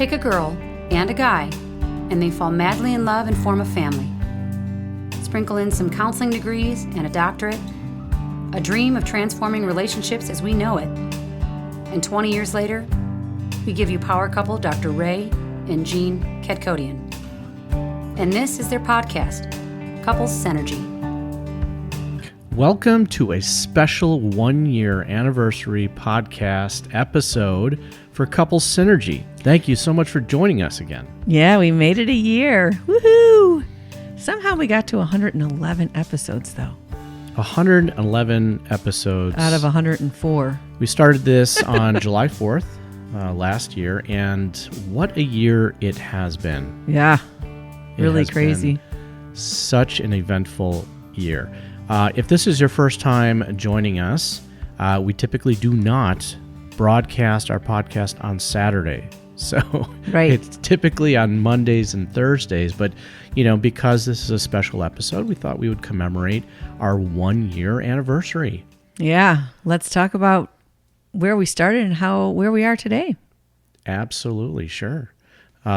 Take a girl and a guy, and they fall madly in love and form a family. Sprinkle in some counseling degrees and a doctorate, a dream of transforming relationships as we know it. And 20 years later, we give you power couple Dr. Ray and Jean Kadkodian. And this is their podcast, Couples Synergy. Welcome to a special 1-year anniversary podcast episode for Couples Synergy. Thank you so much for joining us again. Yeah, we made it a year. Woohoo! Somehow we got to 111 episodes, though. 111 episodes. Out of 104. We started this on July 4th last year, and what a year it has been. Yeah, It really has crazy. been such an eventful year. If this is your first time joining us, we typically do not broadcast our podcast on Saturday. So Right. It's typically on Mondays and Thursdays. But, because this is a special episode, we thought we would commemorate our 1-year anniversary. Yeah, let's talk about where we started and where we are today. Absolutely, sure.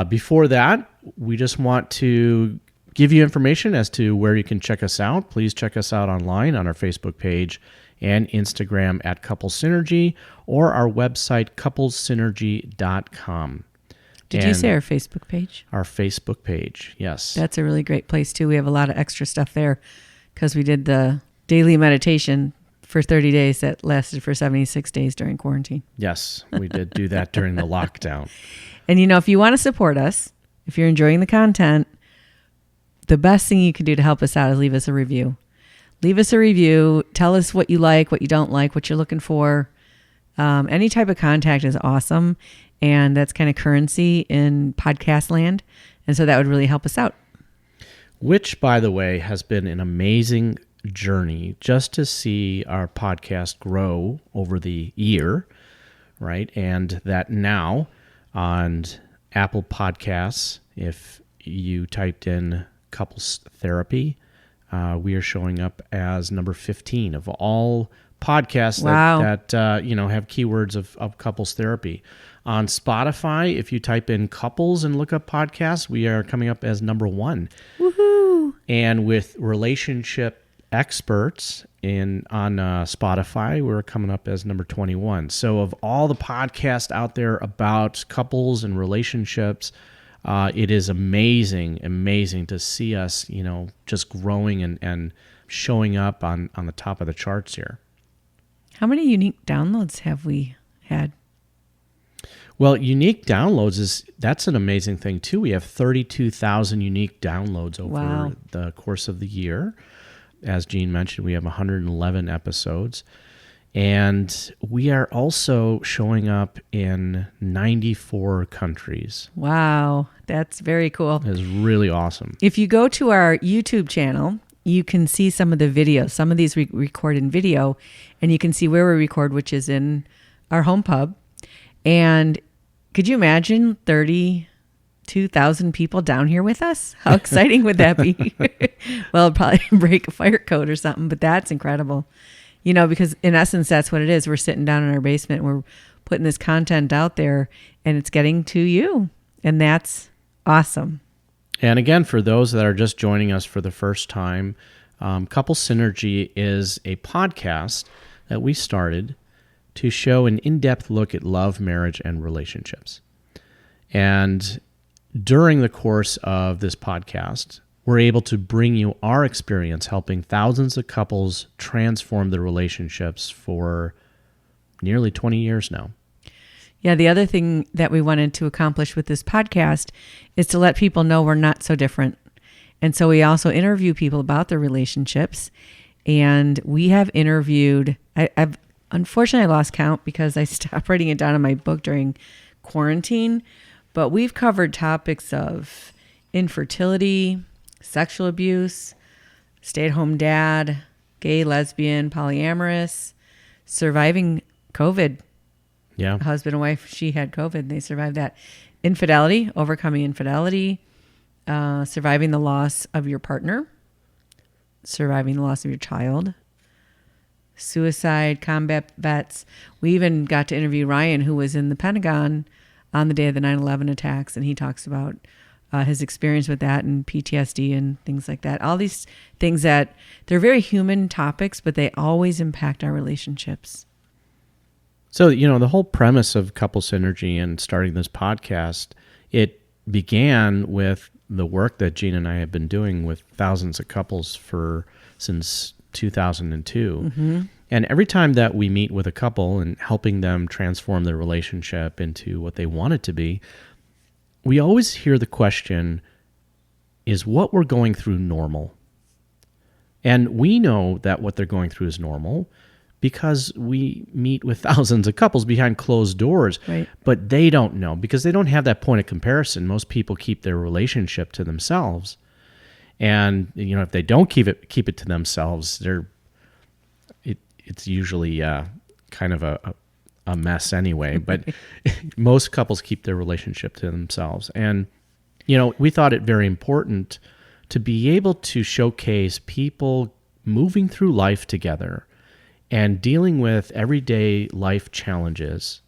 Before that, we just want to give you information as to where you can check us out. Please check us out online on our Facebook page and Instagram at Couples Synergy, or our website, couplessynergy.com. Did you say our Facebook page? Our Facebook page, yes. That's a really great place, too. We have a lot of extra stuff there because we did the daily meditation for 30 days that lasted for 76 days during quarantine. Yes, we did do that during the lockdown. And, if you want to support us, if you're enjoying the content, the best thing you can do to help us out is leave us a review. Leave us a review. Tell us what you like, what you don't like, what you're looking for. Any type of contact is awesome. And that's kind of currency in podcast land. And so that would really help us out. Which, by the way, has been an amazing journey just to see our podcast grow over the year, right? And that now on Apple Podcasts, if you typed in couples therapy, we are showing up as number 15 of all podcasts that have keywords of couples therapy. On Spotify, if you type in couples and look up podcasts, we are coming up as number 1. Woohoo! And with relationship experts on Spotify, we're coming up as number 21. So of all the podcasts out there about couples and relationships, it is amazing to see us, just growing and showing up on the top of the charts here. How many unique downloads have we had? Well, unique downloads that's an amazing thing too. We have 32,000 unique downloads over the course of the year. As Jean mentioned, we have 111 episodes. And we are also showing up in 94 countries. Wow, that's very cool. It's really awesome. If you go to our YouTube channel, you can see some of the videos. Some of these we record in video, and you can see where we record, which is in our home pub. And could you imagine 32,000 people down here with us? How exciting would that be? Well, it'd probably break a fire code or something, but that's incredible. Because in essence, that's what it is. We're sitting down in our basement and we're putting this content out there and it's getting to you. And that's awesome. And again, for those that are just joining us for the first time, Couple Synergy is a podcast that we started to show an in-depth look at love, marriage, and relationships. And during the course of this podcast, we're able to bring you our experience helping thousands of couples transform their relationships for nearly 20 years now. Yeah, the other thing that we wanted to accomplish with this podcast is to let people know we're not so different. And so we also interview people about their relationships. And we have interviewed, I've unfortunately lost count because I stopped writing it down in my book during quarantine. But we've covered topics of infertility, sexual abuse, stay-at-home dad, gay, lesbian, polyamorous, surviving COVID. Yeah. Husband and wife, she had COVID and they survived that. Infidelity, overcoming infidelity, surviving the loss of your partner, surviving the loss of your child, suicide, combat vets. We even got to interview Ryan, who was in the Pentagon on the day of the 9/11 attacks, and he talks about his experience with that and PTSD and things like that. All these things that they're very human topics, but they always impact our relationships. So, the whole premise of Couple Synergy and starting this podcast, it began with the work that Gene and I have been doing with thousands of couples since 2002. Mm-hmm. And every time that we meet with a couple and helping them transform their relationship into what they want it to be, we always hear the question, is what we're going through normal? And we know that what they're going through is normal because we meet with thousands of couples behind closed doors, right. But they don't know because they don't have that point of comparison. Most people keep their relationship to themselves. And, if they don't keep it to themselves, it's usually kind of a mess anyway, but most couples keep their relationship to themselves. And, we thought it very important to be able to showcase people moving through life together and dealing with everyday life challenges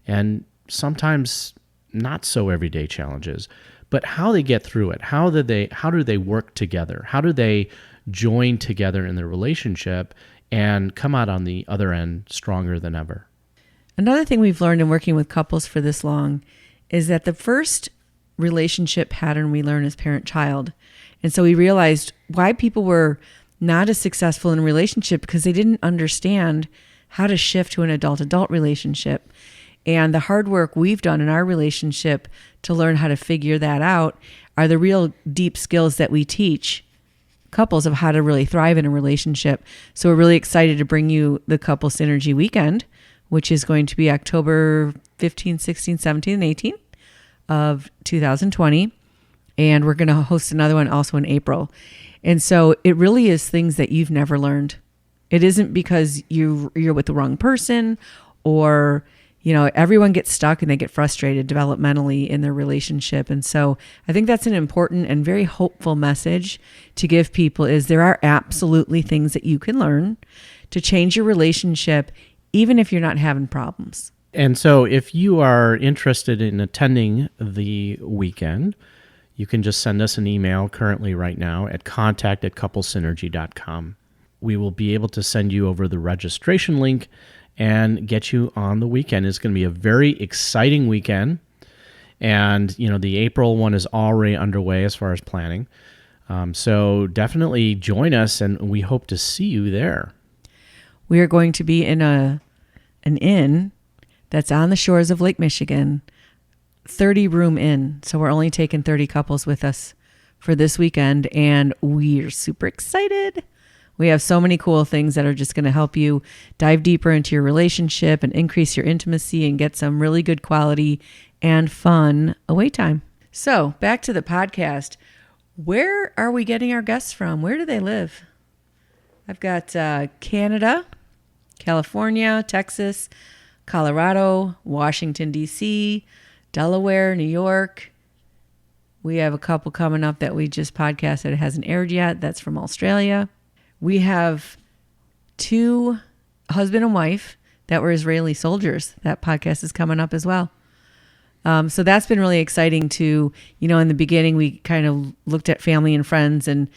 and sometimes not so everyday challenges, but how they get through it. How do they work together? How do they join together in their relationship and come out on the other end stronger than ever? Another thing we've learned in working with couples for this long is that the first relationship pattern we learn is parent-child. And so we realized why people were not as successful in a relationship because they didn't understand how to shift to an adult-adult relationship. And the hard work we've done in our relationship to learn how to figure that out are the real deep skills that we teach couples of how to really thrive in a relationship. So we're really excited to bring you the Couple Synergy Weekend, which is going to be October 15, 16, 17, and 18 of 2020. And we're going to host another one also in April. And so it really is things that you've never learned. It isn't because you're with the wrong person or, everyone gets stuck and they get frustrated developmentally in their relationship. And so I think that's an important and very hopeful message to give people is there are absolutely things that you can learn to change your relationship, even if you're not having problems. And so if you are interested in attending the weekend, you can just send us an email currently right now at contact@couplesynergy.com. We will be able to send you over the registration link and get you on the weekend. It's going to be a very exciting weekend. And, the April one is already underway as far as planning. So definitely join us, and we hope to see you there. We are going to be in an inn that's on the shores of Lake Michigan, 30-room inn. So we're only taking 30 couples with us for this weekend, and we're super excited. We have so many cool things that are just going to help you dive deeper into your relationship and increase your intimacy and get some really good quality and fun away time. So back to the podcast. Where are we getting our guests from? Where do they live? I've got Canada, California, Texas, Colorado, Washington, D.C., Delaware, New York. We have a couple coming up that we just podcasted. It hasn't aired yet. That's from Australia. We have 2 husband and wife that were Israeli soldiers. That podcast is coming up as well. So that's been really exciting to, in the beginning, we kind of looked at family and friends and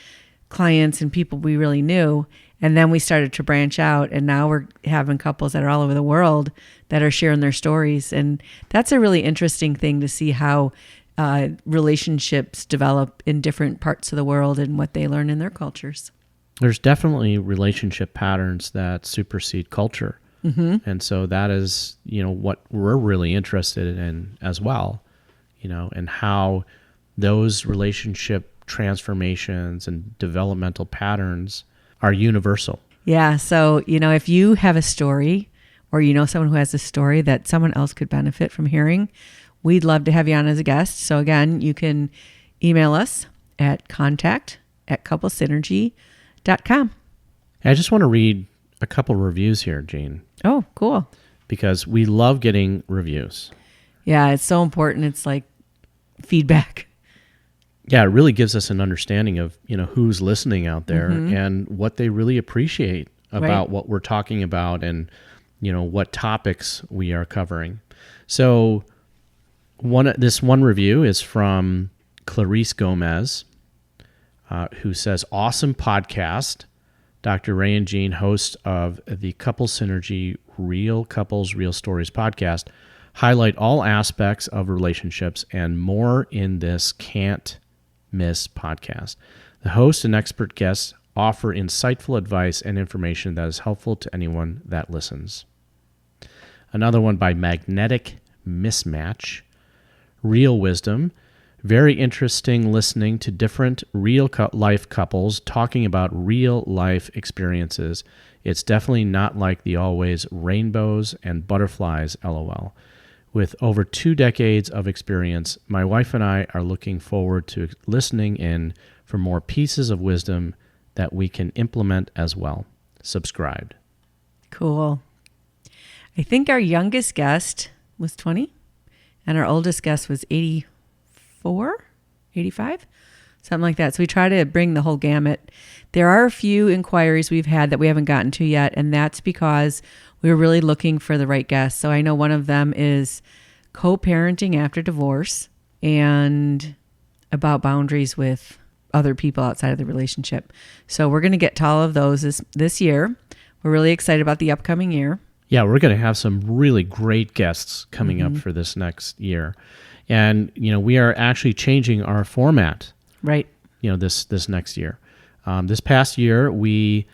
clients and people we really knew. And then we started to branch out, and now we're having couples that are all over the world that are sharing their stories. And that's a really interesting thing to see how relationships develop in different parts of the world and what they learn in their cultures. There's definitely relationship patterns that supersede culture. Mm-hmm. And so that is, what we're really interested in as well, and how those relationship transformations and developmental patterns are universal. Yeah. So, if you have a story or someone who has a story that someone else could benefit from hearing, we'd love to have you on as a guest. So again, you can email us at contact@couplesynergy.com. I just want to read a couple reviews here, Gene. Oh, cool. Because we love getting reviews. Yeah, it's so important. It's like feedback. Yeah, it really gives us an understanding of, who's listening out there and what they really appreciate about what we're talking about and, what topics we are covering. So This one review is from Clarice Gomez, who says, awesome podcast. Dr. Ray and Jean, host of the Couple Synergy Real Couples, Real Stories podcast, highlight all aspects of relationships and more in this can't miss podcast. The host and expert guests offer insightful advice and information that is helpful to anyone that listens. Another one by Magnetic Mismatch, Real Wisdom. Very interesting listening to different real life couples talking about real life experiences. It's definitely not like the always rainbows and butterflies, LOL. With over 2 decades of experience, my wife and I are looking forward to listening in for more pieces of wisdom that we can implement as well. Subscribed. Cool. I think our youngest guest was 20 and our oldest guest was 85, something like that. So we try to bring the whole gamut. There are a few inquiries we've had that we haven't gotten to yet, and that's because we were really looking for the right guest. So I know one of them is co-parenting after divorce and about boundaries with other people outside of the relationship. So we're going to get to all of those this year. We're really excited about the upcoming year. Yeah, we're going to have some really great guests coming up for this next year. And, we are actually changing our format, right? This next year. This past year, we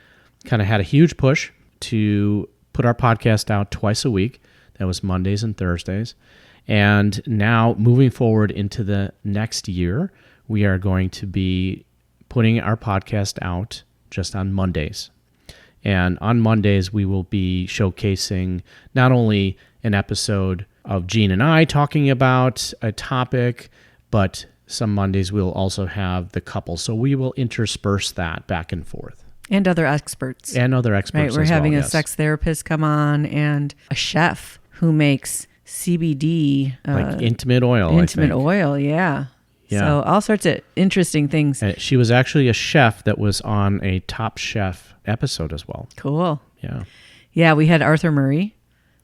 kind of had a huge push to put our podcast out twice a week. That was Mondays and Thursdays. And now moving forward into the next year, we are going to be putting our podcast out just on Mondays. And on Mondays, we will be showcasing not only an episode of Jean and I talking about a topic, but some Mondays we'll also have the couple. So we will intersperse that back and forth. And other experts. And other experts. Right, we're as having well, a yes. sex therapist come on and a chef who makes CBD. Like intimate oil, Intimate oil, yeah. Yeah. So all sorts of interesting things. And she was actually a chef that was on a Top Chef episode as well. Cool. Yeah. Yeah, we had Arthur Murray.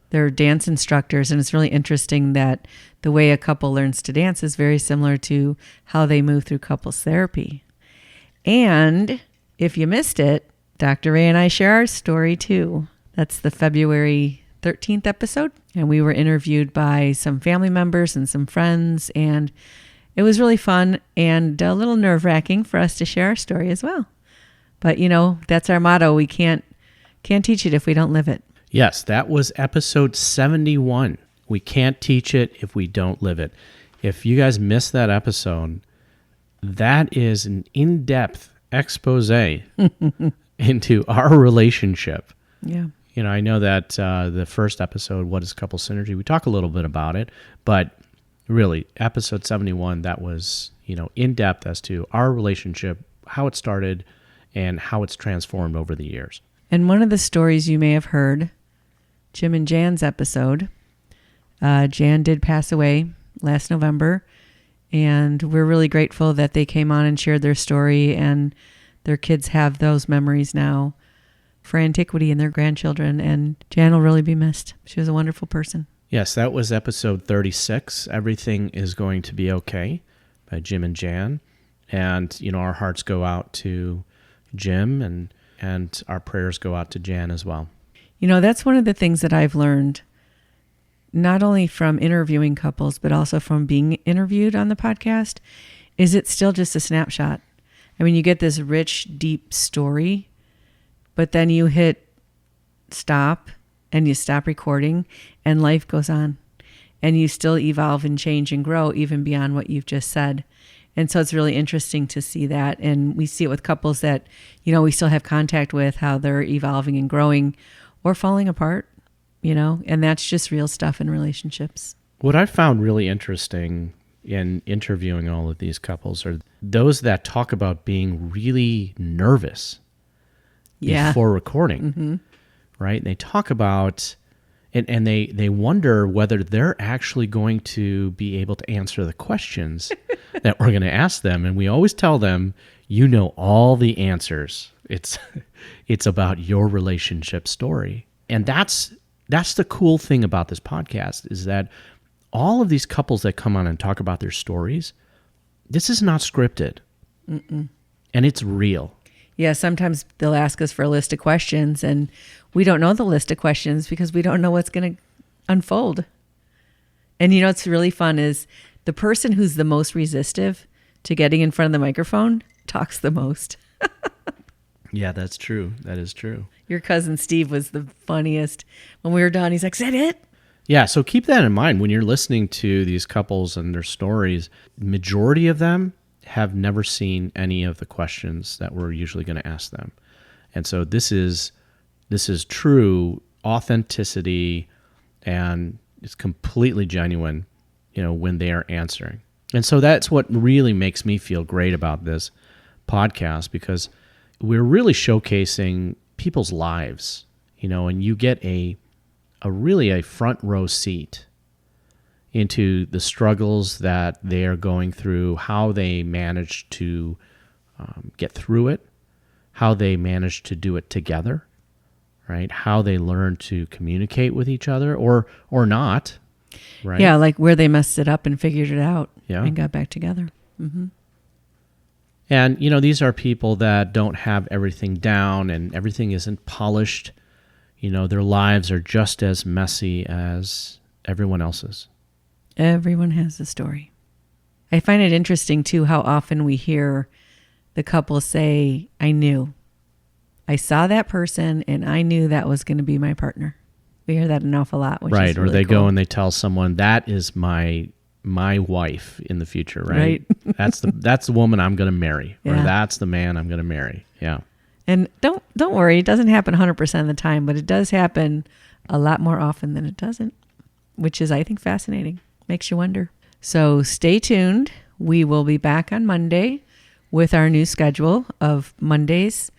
They're dance instructors, and it's really interesting that the way a couple learns to dance is very similar to how they move through couples therapy. And if you missed it, Dr. Ray and I share our story too. That's the February 13th episode, and we were interviewed by some family members and some friends, and it was really fun and a little nerve-wracking for us to share our story as well. But, that's our motto. We can't teach it if we don't live it. Yes, that was episode 71. We can't teach it if we don't live it. If you guys missed that episode, that is an in-depth expose into our relationship. Yeah. I know that the first episode, What is Couple Synergy, we talk a little bit about it, but really, episode 71, that was, in-depth as to our relationship, how it started, and how it's transformed over the years. And one of the stories you may have heard, Jim and Jan's episode, Jan did pass away last November, and we're really grateful that they came on and shared their story, and their kids have those memories now for antiquity and their grandchildren, and Jan will really be missed. She was a wonderful person. Yes, that was episode 36, Everything is Going to Be Okay, by Jim and Jan. And, our hearts go out to Jim, and our prayers go out to Jan as well. That's one of the things that I've learned, not only from interviewing couples, but also from being interviewed on the podcast, is it's still just a snapshot. I mean, you get this rich, deep story, but then you hit stop and you stop recording and life goes on and you still evolve and change and grow even beyond what you've just said. And so it's really interesting to see that. And we see it with couples that, we still have contact with, how they're evolving and growing or falling apart, and that's just real stuff in relationships. What I found really interesting in interviewing all of these couples are those that talk about being really nervous before recording, right? They talk about, and they wonder whether they're actually going to be able to answer the questions that we're going to ask them. And we always tell them, all the answers. It's about your relationship story. And that's the cool thing about this podcast, is that all of these couples that come on and talk about their stories, this is not scripted. And it's real. Yeah, sometimes they'll ask us for a list of questions, and we don't know the list of questions because we don't know what's going to unfold. And you know what's really fun is the person who's the most resistive to getting in front of the microphone talks the most. Yeah, that's true. That is true. Your cousin Steve was the funniest. When we were done, he's like, "Is that it?" Yeah, so keep that in mind when you're listening to these couples and their stories. Majority of them have never seen any of the questions that we're usually going to ask them. And so this is true authenticity, and it's completely genuine, when they are answering. And so that's what really makes me feel great about this podcast, because we're really showcasing people's lives, and you get a front row seat into the struggles that they are going through, how they manage to get through it, how they manage to do it together, right? How they learn to communicate with each other or not, right? Yeah, like where they messed it up and figured it out and got back together. Mm-hmm. And, these are people that don't have everything down and everything isn't polished. Their lives are just as messy as everyone else's. Everyone has a story. I find it interesting, too, how often we hear the couple say, "I knew. I saw that person and I knew that was going to be my partner." We hear that an awful lot. Which right. is really or they cool. go and they tell someone, "That is my wife in the future," right? That's the woman I'm going to marry, or that's the man I'm going to marry. Yeah. And don't worry, it doesn't happen 100% of the time, but it does happen a lot more often than it doesn't, which is, I think, fascinating. Makes you wonder. So stay tuned. We will be back on Monday with our new schedule of Mondays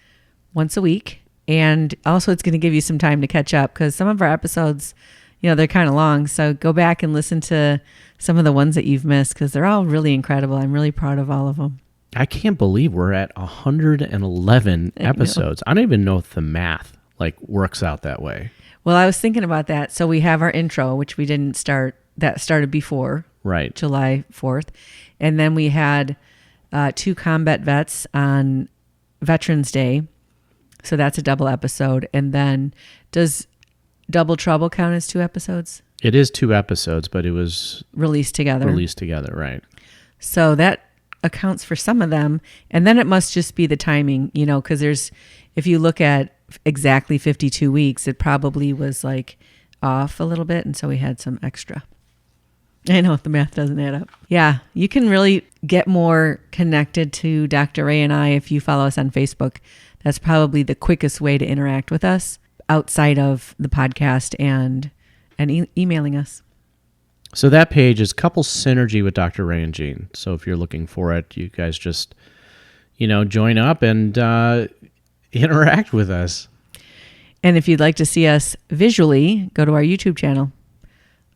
once a week. And also it's going to give you some time to catch up, because some of our episodes, they're kind of long. So go back and listen to some of the ones that you've missed, because they're all really incredible. I'm really proud of all of them. I can't believe we're at 111 episodes. I don't even know if the math works out that way. Well, I was thinking about that. So we have our intro, which we didn't start. That started before July 4th. And then we had 2 combat vets on Veterans Day. So that's a double episode. And then does Double Trouble count as 2 episodes? It is 2 episodes, but it was released together, right? So that accounts for some of them. And then it must just be the timing, because if you look at exactly 52 weeks, it probably was off a little bit. And so we had some extra. I know, if the math doesn't add up. Yeah, you can really get more connected to Dr. Ray and I if you follow us on Facebook. That's probably the quickest way to interact with us outside of the podcast and emailing us. So that page is Couples Synergy with Dr. Ray and Jean. So if you're looking for it, you guys just, join up and interact with us. And if you'd like to see us visually, go to our YouTube channel.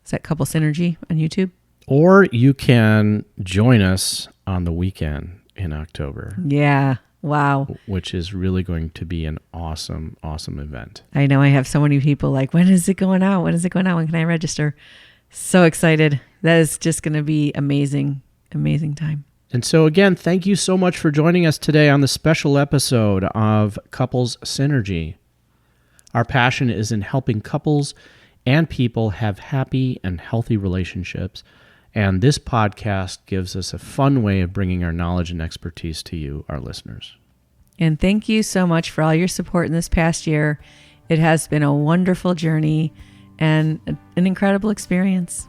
Is that Couple Synergy on YouTube? Or you can join us on the weekend in October. Yeah. Wow. Which is really going to be an awesome, awesome event. I know. I have so many people when is it going out? When is it going out? When can I register? So excited. That is just going to be amazing, amazing time. And so again, thank you so much for joining us today on the special episode of Couples Synergy. Our passion is in helping couples and people have happy and healthy relationships. And this podcast gives us a fun way of bringing our knowledge and expertise to you, our listeners. And thank you so much for all your support in this past year. It has been a wonderful journey and an incredible experience.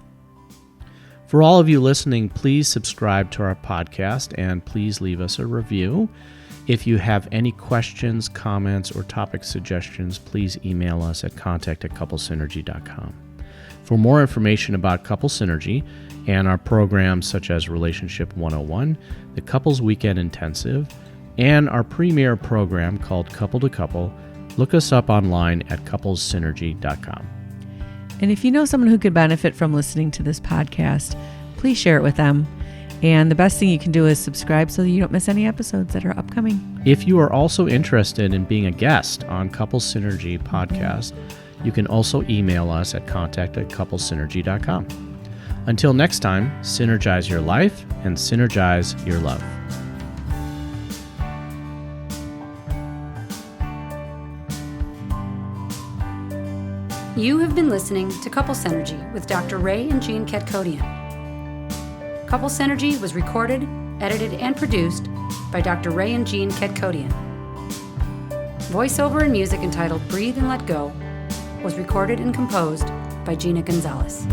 For all of you listening, please subscribe to our podcast and please leave us a review. If you have any questions, comments, or topic suggestions, please email us at contact@couplesynergy.com. For more information about Couple Synergy and our programs such as Relationship 101, the Couples Weekend Intensive, and our premier program called Couple to Couple, look us up online at couplesynergy.com. And if you know someone who could benefit from listening to this podcast, please share it with them. And the best thing you can do is subscribe so that you don't miss any episodes that are upcoming. If you are also interested in being a guest on Couple Synergy podcast, you can also email us at contact@couplesynergy.com. Until next time, synergize your life and synergize your love. You have been listening to Couple Synergy with Dr. Ray and Jean Ketkodian. Couple Synergy was recorded, edited, and produced by Dr. Ray and Jean Ketkodian. Voiceover and music entitled Breathe and Let Go was recorded and composed by Gina Gonzalez.